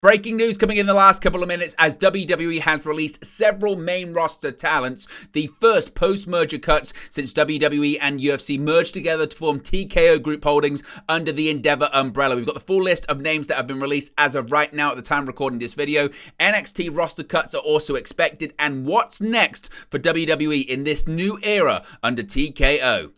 Breaking news coming in the last couple of minutes as WWE has released several main roster talents, the first post-merger cuts since WWE and UFC merged together to form TKO Group Holdings under the Endeavor umbrella. We've got the full list of names that have been released as of right now at the time of recording this video. NXT roster cuts are also expected, and what's next for WWE in this new era under TKO?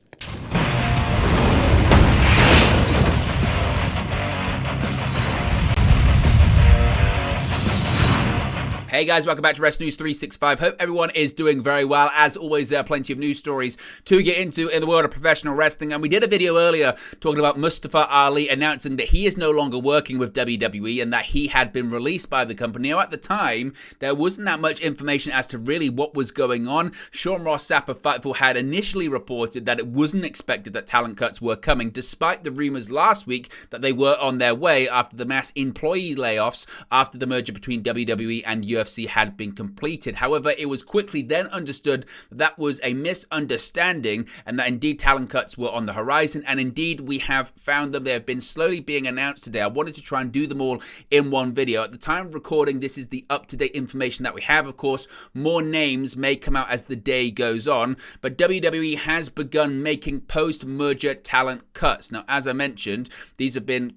Hey guys, welcome back to Wrestling News 365. Hope everyone is doing very well. As always, there are plenty of news stories to get into in the world of professional wrestling. And we did a video earlier talking about Mustafa Ali announcing that he is no longer working with WWE and that he had been released by the company. Now, at the time, there wasn't that much information as to really what was going on. Sean Ross Sapp of Fightful had initially reported that it wasn't expected that talent cuts were coming, despite the rumors last week that they were on their way after the mass employee layoffs after the merger between WWE and UFC had been completed. However, it was quickly then understood that was a misunderstanding and that indeed talent cuts were on the horizon, and indeed we have found them. They have been slowly being announced today. I wanted to try and do them all in one video. At the time of recording, this is the up-to-date information that we have. Of course, more names may come out as the day goes on, but WWE has begun making post-merger talent cuts. Now, as I mentioned, these have been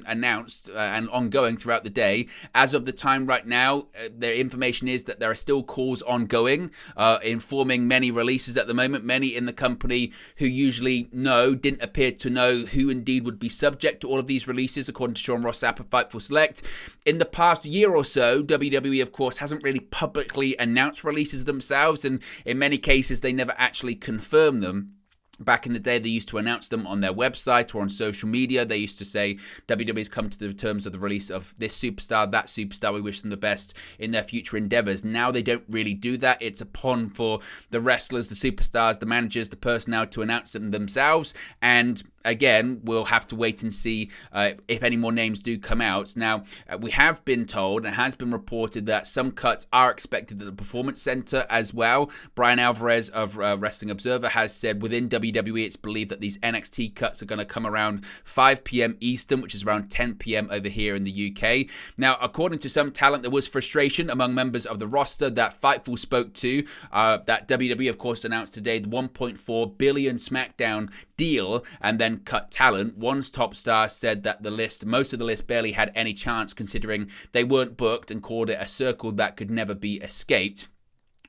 announced and ongoing throughout the day. As of the time right now, their information is that there are still calls ongoing, informing many releases at the moment. Many in the company who usually didn't appear to know who indeed would be subject to all of these releases, according to Sean Ross Sapp of Fightful Select. In the past year or so, WWE, of course, hasn't really publicly announced releases themselves, and in many cases, they never actually confirm them. Back in the day, they used to announce them on their website or on social media. They used to say, WWE's come to the terms of the release of this superstar, that superstar. We wish them the best in their future endeavors. Now they don't really do that. It's upon for the wrestlers, the superstars, the managers, the personnel to announce them themselves. And again, we'll have to wait and see if any more names do come out. Now, we have been told and has been reported that some cuts are expected at the Performance Center as well. Brian Alvarez of Wrestling Observer has said within WWE, it's believed that these NXT cuts are going to come around 5 p.m. Eastern, which is around 10 p.m. over here in the UK. Now, according to some talent, there was frustration among members of the roster that Fightful spoke to. That WWE, of course, announced today the $1.4 billion SmackDown deal and then cut talent. One's top star said that most of the list barely had any chance considering they weren't booked, and called it a circle that could never be escaped.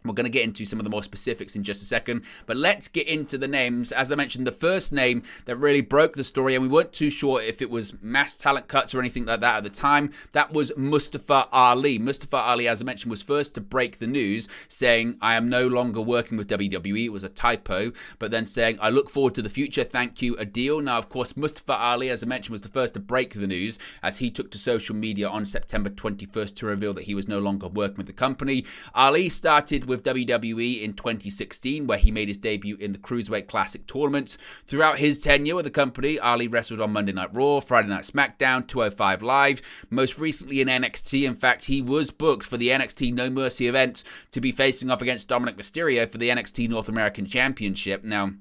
We're going to get into some of the more specifics in just a second, but let's get into the names. As I mentioned, the first name that really broke the story, and we weren't too sure if it was mass talent cuts or anything like that at the time, that was Mustafa Ali. Mustafa Ali, as I mentioned, was first to break the news, saying, I am no longer working with WWE. It was a typo, but then saying, I look forward to the future. Thank you, a deal. Now, of course, Mustafa Ali, as I mentioned, was the first to break the news as he took to social media on September 21st to reveal that he was no longer working with the company. Ali started with WWE in 2016, where he made his debut in the Cruiserweight Classic tournament. Throughout his tenure with the company, Ali wrestled on Monday Night Raw, Friday Night SmackDown, 205 Live, most recently in NXT. In fact, he was booked for the NXT No Mercy event to be facing off against Dominic Mysterio for the NXT North American Championship. Now,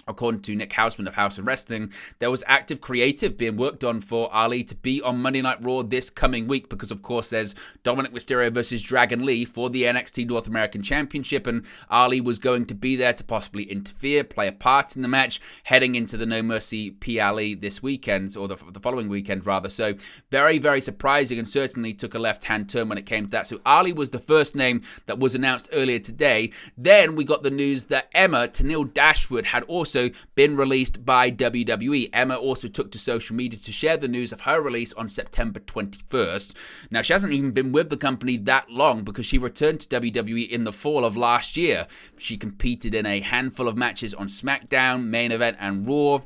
according to Nick Hausman of House of Wrestling, there was active creative being worked on for Ali to be on Monday Night Raw this coming week because, of course, there's Dominic Mysterio versus Dragon Lee for the NXT North American Championship, and Ali was going to be there to possibly interfere, play a part in the match, heading into the No Mercy PLE this weekend, or the following weekend, rather. So very, very surprising, and certainly took a left-hand turn when it came to that. So Ali was the first name that was announced earlier today. Then we got the news that Emma Tenille Dashwood had also been released by WWE. Emma also took to social media to share the news of her release on September 21st. Now, she hasn't even been with the company that long because she returned to WWE in the fall of last year. She competed in a handful of matches on SmackDown, Main Event, and Raw.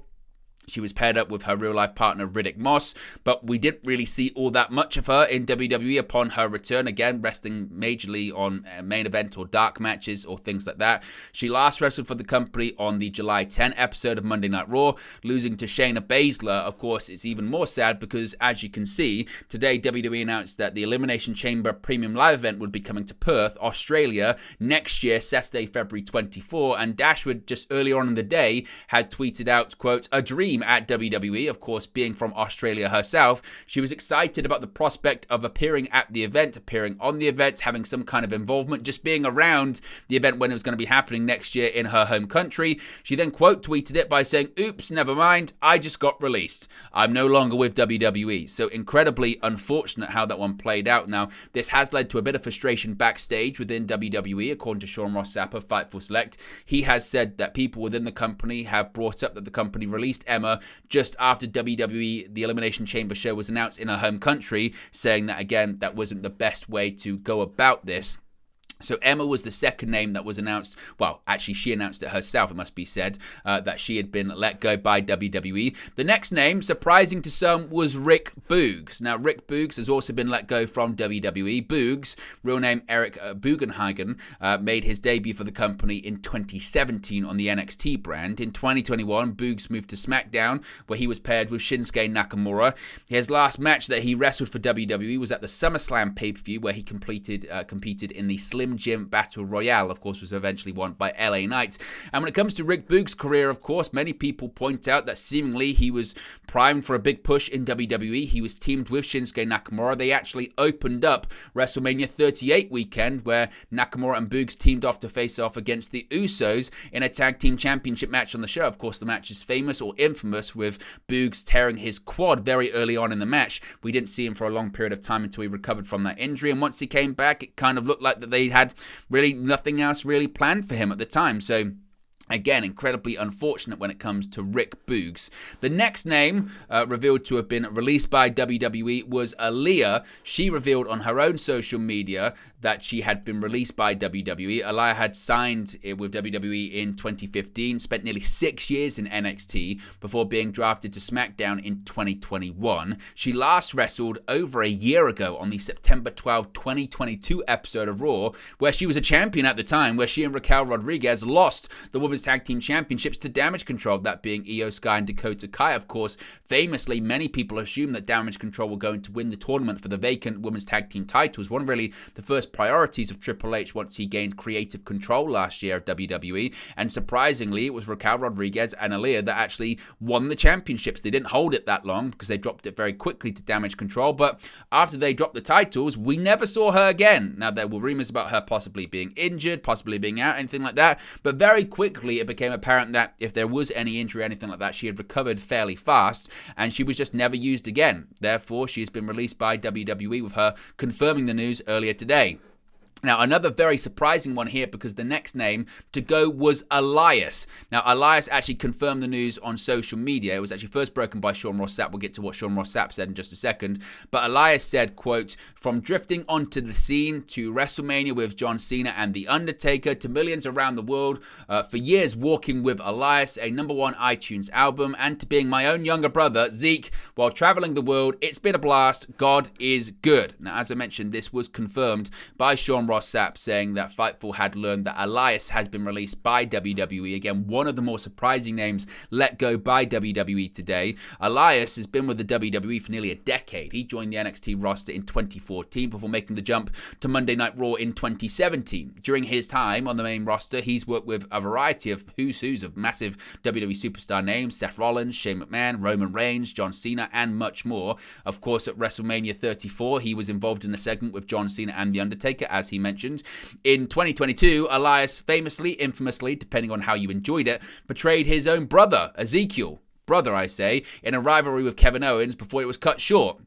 She was paired up with her real-life partner, Riddick Moss, but we didn't really see all that much of her in WWE upon her return, again, resting majorly on main event or dark matches or things like that. She last wrestled for the company on the July 10 episode of Monday Night Raw, losing to Shayna Baszler. Of course, it's even more sad because, as you can see, today WWE announced that the Elimination Chamber Premium Live event would be coming to Perth, Australia, next year, Saturday, February 24, and Dashwood, just earlier on in the day, had tweeted out, quote, "A dream team at WWE. Of course, being from Australia herself, she was excited about the prospect of appearing at the event, appearing on the event, having some kind of involvement, just being around the event when it was going to be happening next year in her home country. She then quote tweeted it by saying, "Oops, never mind, I just got released. I'm no longer with WWE." So incredibly unfortunate how that one played out. Now, this has led to a bit of frustration backstage within WWE, according to Sean Ross Sapp of Fightful Select. He has said that people within the company have brought up that the company released Emma just after WWE, the Elimination Chamber show, was announced in her home country, saying that, again, that wasn't the best way to go about this. So Emma was the second name that was announced. Well, actually, she announced it herself, it must be said, that she had been let go by WWE. The next name, surprising to some, was Rick Boogs. Now, Rick Boogs has also been let go from WWE. Boogs, real name Eric Bugenhagen, made his debut for the company in 2017 on the NXT brand. In 2021, Boogs moved to SmackDown, where he was paired with Shinsuke Nakamura. His last match that he wrestled for WWE was at the SummerSlam pay-per-view, where he competed in the Slim Jim Battle Royale, of course, was eventually won by LA Knight. And when it comes to Rick Boogs' career, of course, many people point out that seemingly he was primed for a big push in WWE. He was teamed with Shinsuke Nakamura. They actually opened up WrestleMania 38 weekend, where Nakamura and Boogs teamed off to face off against the Usos in a tag team championship match on the show. Of course, the match is famous or infamous, with Boogs tearing his quad very early on in the match. We didn't see him for a long period of time until he recovered from that injury, and once he came back, it kind of looked like that they had really nothing else really planned for him at the time. So again, incredibly unfortunate when it comes to Rick Boogs. The next name revealed to have been released by WWE was Aaliyah. She revealed on her own social media that she had been released by WWE. Aaliyah had signed with WWE in 2015, spent nearly 6 years in NXT before being drafted to SmackDown in 2021. She last wrestled over a year ago on the September 12, 2022 episode of Raw, where she was a champion at the time, where she and Raquel Rodriguez lost the Women's Tag Team Championships to Damage Control, that being Io Sky and Dakota Kai. Of course, famously, many people assume that Damage Control were going to win the tournament for the vacant Women's Tag Team titles. One of really the first priorities of Triple H once he gained creative control last year of WWE. And surprisingly, it was Raquel Rodriguez and Aaliyah that actually won the championships. They didn't hold it that long because they dropped it very quickly to Damage Control. But after they dropped the titles, we never saw her again. Now, there were rumors about her possibly being injured, possibly being out, anything like that. But very quickly, it became apparent that if there was any injury or anything like that, she had recovered fairly fast, and she was just never used again. Therefore, she has been released by WWE, with her confirming the news earlier today. Now, another very surprising one here, because the next name to go was Elias. Now, Elias actually confirmed the news on social media. It was actually first broken by Sean Ross Sapp. We'll get to what Sean Ross Sapp said in just a second. But Elias said, quote, "From drifting onto the scene to WrestleMania with John Cena and The Undertaker to millions around the world, for years walking with Elias, a #1 iTunes album, and to being my own younger brother, Zeke, while traveling the world, it's been a blast. God is good." Now, as I mentioned, this was confirmed by Sean Ross Sapp, saying that Fightful had learned that Elias has been released by WWE. Again, one of the more surprising names let go by WWE today. Elias has been with the WWE for nearly a decade. He joined the NXT roster in 2014 before making the jump to Monday Night Raw in 2017. During his time on the main roster, he's worked with a variety of who's of massive WWE superstar names: Seth Rollins, Shane McMahon, Roman Reigns, John Cena, and much more. Of course, at WrestleMania 34, he was involved in a segment with John Cena and The Undertaker, as he mentioned. In 2022, Elias famously, infamously, depending on how you enjoyed it, portrayed his own brother, Ezekiel, in a rivalry with Kevin Owens before it was cut short.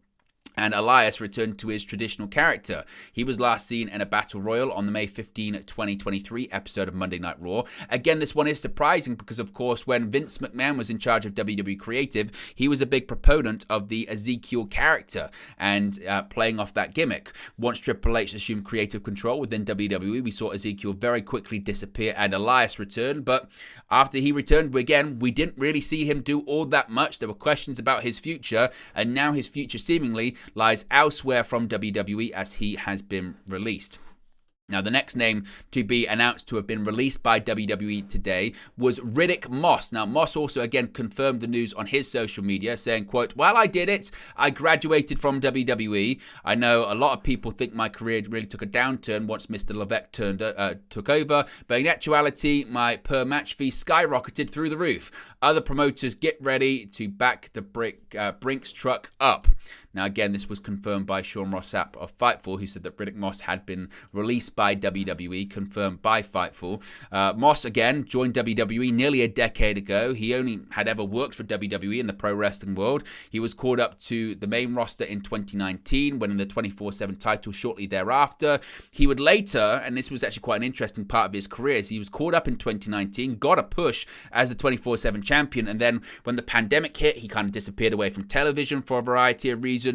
And Elias returned to his traditional character. He was last seen in a Battle Royal on the May 15, 2023 episode of Monday Night Raw. Again, this one is surprising because, of course, when Vince McMahon was in charge of WWE Creative, he was a big proponent of the Ezekiel character and playing off that gimmick. Once Triple H assumed creative control within WWE, we saw Ezekiel very quickly disappear and Elias return. But after he returned, again, we didn't really see him do all that much. There were questions about his future, and now his future seemingly lies elsewhere from WWE as he has been released. Now, the next name to be announced to have been released by WWE today was Riddick Moss. Now, Moss also again confirmed the news on his social media, saying, quote, "Well, I did it. I graduated from WWE. I know a lot of people think my career really took a downturn once Mr. Levesque took over, but in actuality, my per match fee skyrocketed through the roof. Other promoters, get ready to back the Brinks truck up." Now, again, this was confirmed by Sean Ross Sapp of Fightful, who said that Riddick Moss had been released by WWE, confirmed by Fightful. Moss, again, joined WWE nearly a decade ago. He only had ever worked for WWE in the pro wrestling world. He was called up to the main roster in 2019, winning the 24/7 title shortly thereafter. He would later, and this was actually quite an interesting part of his career, he was called up in 2019, got a push as the 24/7 champion, and then when the pandemic hit, he kind of disappeared away from television for a variety of reasons.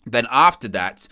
Then after that,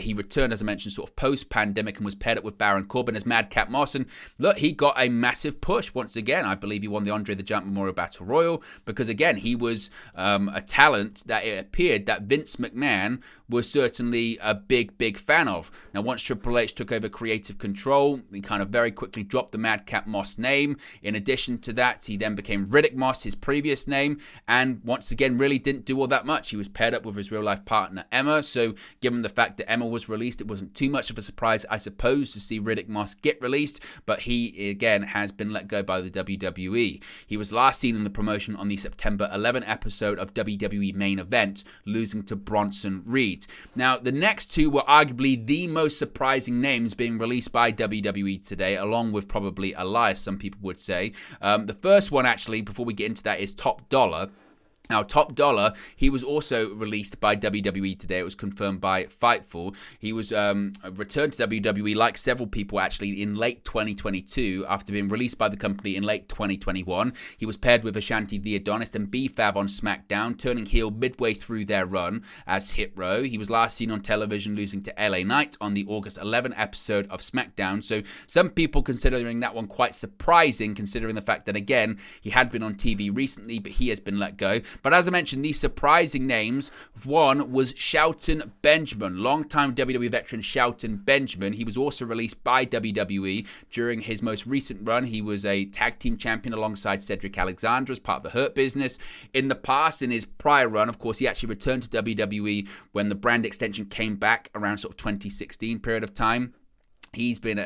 he returned, as I mentioned, sort of post-pandemic, and was paired up with Baron Corbin as Madcap Moss. And look, he got a massive push once again. I believe he won the Andre the Giant Memorial Battle Royal because, again, he was a talent that it appeared that Vince McMahon was certainly a big fan of. Now, once Triple H took over creative control, he kind of very quickly dropped the Madcap Moss name. In addition to that, he then became Riddick Moss, his previous name, and once again really didn't do all that much. He was paired up with his real-life partner, Emma, so given the fact that Emma was released, it wasn't too much of a surprise, I suppose, to see Riddick Moss get released, but he, again, has been let go by the WWE. He was last seen in the promotion on the September 11 episode of WWE Main Event, losing to Bronson Reed. Now, the next two were arguably the most surprising names being released by WWE today, along with probably Elias, some people would say. The first one, actually, before we get into that, is Top Dollar. Now, Top Dollar, he was also released by WWE today. It was confirmed by Fightful. He was returned to WWE, like several people actually, in late 2022 after being released by the company in late 2021. He was paired with Ashanti the Adonis and B-Fab on SmackDown, turning heel midway through their run as Hit Row. He was last seen on television losing to LA Knight on the August 11 episode of SmackDown. So some people considering that one quite surprising, considering the fact that, again, he had been on TV recently, but he has been let go. But as I mentioned, these surprising names, one was Shelton Benjamin, longtime WWE veteran Shelton Benjamin. He was also released by WWE during his most recent run. He was a tag team champion alongside Cedric Alexander as part of the Hurt Business. In the past, in his prior run, of course, he actually returned to WWE when the brand extension came back around sort of 2016 period of time. He's been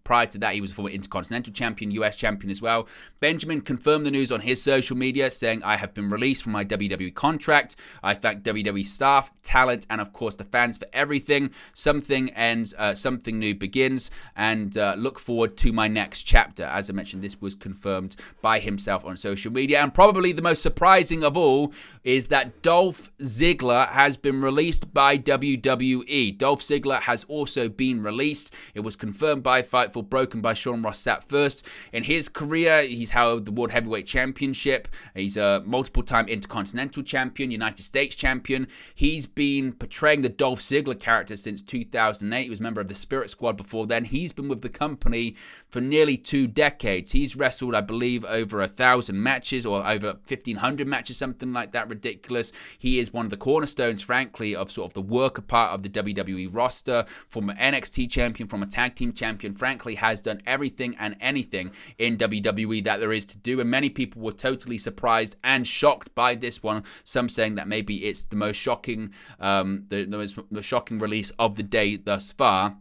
prior to that, he was a former Intercontinental Champion, US Champion as well. Benjamin confirmed the news on his social media, saying, "I have been released from my WWE contract. I thank WWE staff, talent, and of course the fans for everything. Something ends, something new begins, and look forward to my next chapter." As I mentioned, this was confirmed by himself on social media. And probably the most surprising of all is that Dolph Ziggler has been released by WWE. Dolph Ziggler has also been released. It was confirmed by Fightful, broken by Sean Ross Sapp first. In his career, he's held the World Heavyweight Championship. He's a multiple-time Intercontinental Champion, United States Champion. He's been portraying the Dolph Ziggler character since 2008. He was a member of the Spirit Squad before then. He's been with the company for nearly 2 decades. He's wrestled, I believe, over 1,000 matches or over 1,500 matches, something like that, ridiculous. He is one of the cornerstones, frankly, of sort of the worker part of the WWE roster, former NXT champion, from a tag team champion, frankly, has done everything and anything in WWE that there is to do, and many people were totally surprised and shocked by this one. Some saying that maybe it's the most shocking, the shocking release of the day thus far.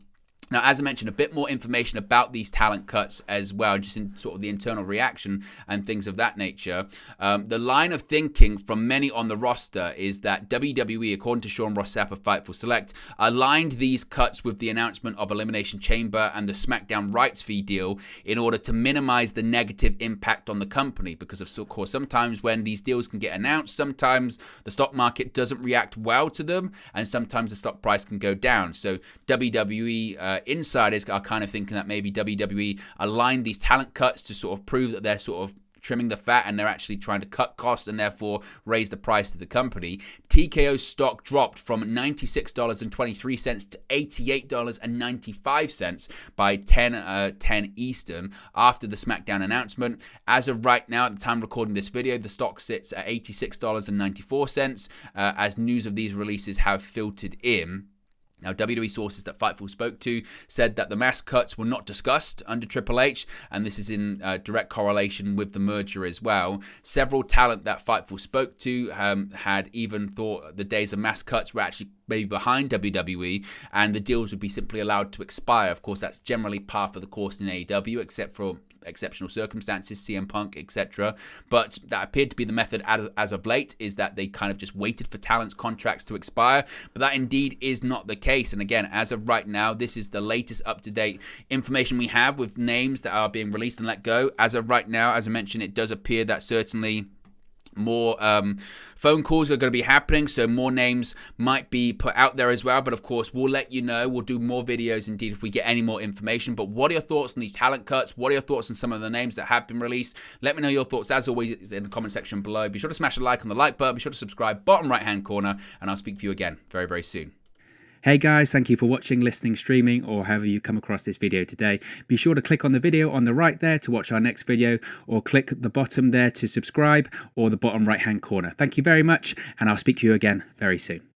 Now, as I mentioned, a bit more information about these talent cuts as well, just in sort of the internal reaction and things of that nature. The line of thinking from many on the roster is that WWE, according to Sean Ross Sapp of Fightful Select, aligned these cuts with the announcement of Elimination Chamber and the SmackDown rights fee deal in order to minimize the negative impact on the company. Because of course, sometimes when these deals can get announced, sometimes the stock market doesn't react well to them, and sometimes the stock price can go down. So WWE insiders are kind of thinking that maybe WWE aligned these talent cuts to sort of prove that they're sort of trimming the fat and they're actually trying to cut costs and therefore raise the price of the company. TKO's stock dropped from $96.23 to $88.95 by 10 Eastern after the SmackDown announcement. As of right now, at the time of recording this video, the stock sits at $86.94 as news of these releases have filtered in. Now, WWE sources that Fightful spoke to said that the mass cuts were not discussed under Triple H, and this is in direct correlation with the merger as well. Several talent that Fightful spoke to had even thought the days of mass cuts were actually maybe behind WWE, and the deals would be simply allowed to expire. Of course, that's generally par for the course in AEW, except for exceptional circumstances, CM Punk, etc. But that appeared to be the method as of late, is that they kind of just waited for talent's contracts to expire. But that indeed is not the case. And again, as of right now, this is the latest up-to-date information we have with names that are being released and let go. As of right now, as I mentioned, it does appear that certainly more phone calls are going to be happening, so more names might be put out there as well. But of course, we'll let you know. We'll do more videos indeed if we get any more information. But what are your thoughts on these talent cuts? What are your thoughts on some of the names that have been released? Let me know your thoughts, as always, in the comment section below. Be sure to smash a like on the like button. Be sure to subscribe, bottom right hand corner, and I'll speak to you again very, very soon. Hey guys, thank you for watching, listening, streaming, or however you come across this video today. Be sure to click on the video on the right there to watch our next video, or click the bottom there to subscribe, or the bottom right hand corner. Thank you very much, and I'll speak to you again very soon.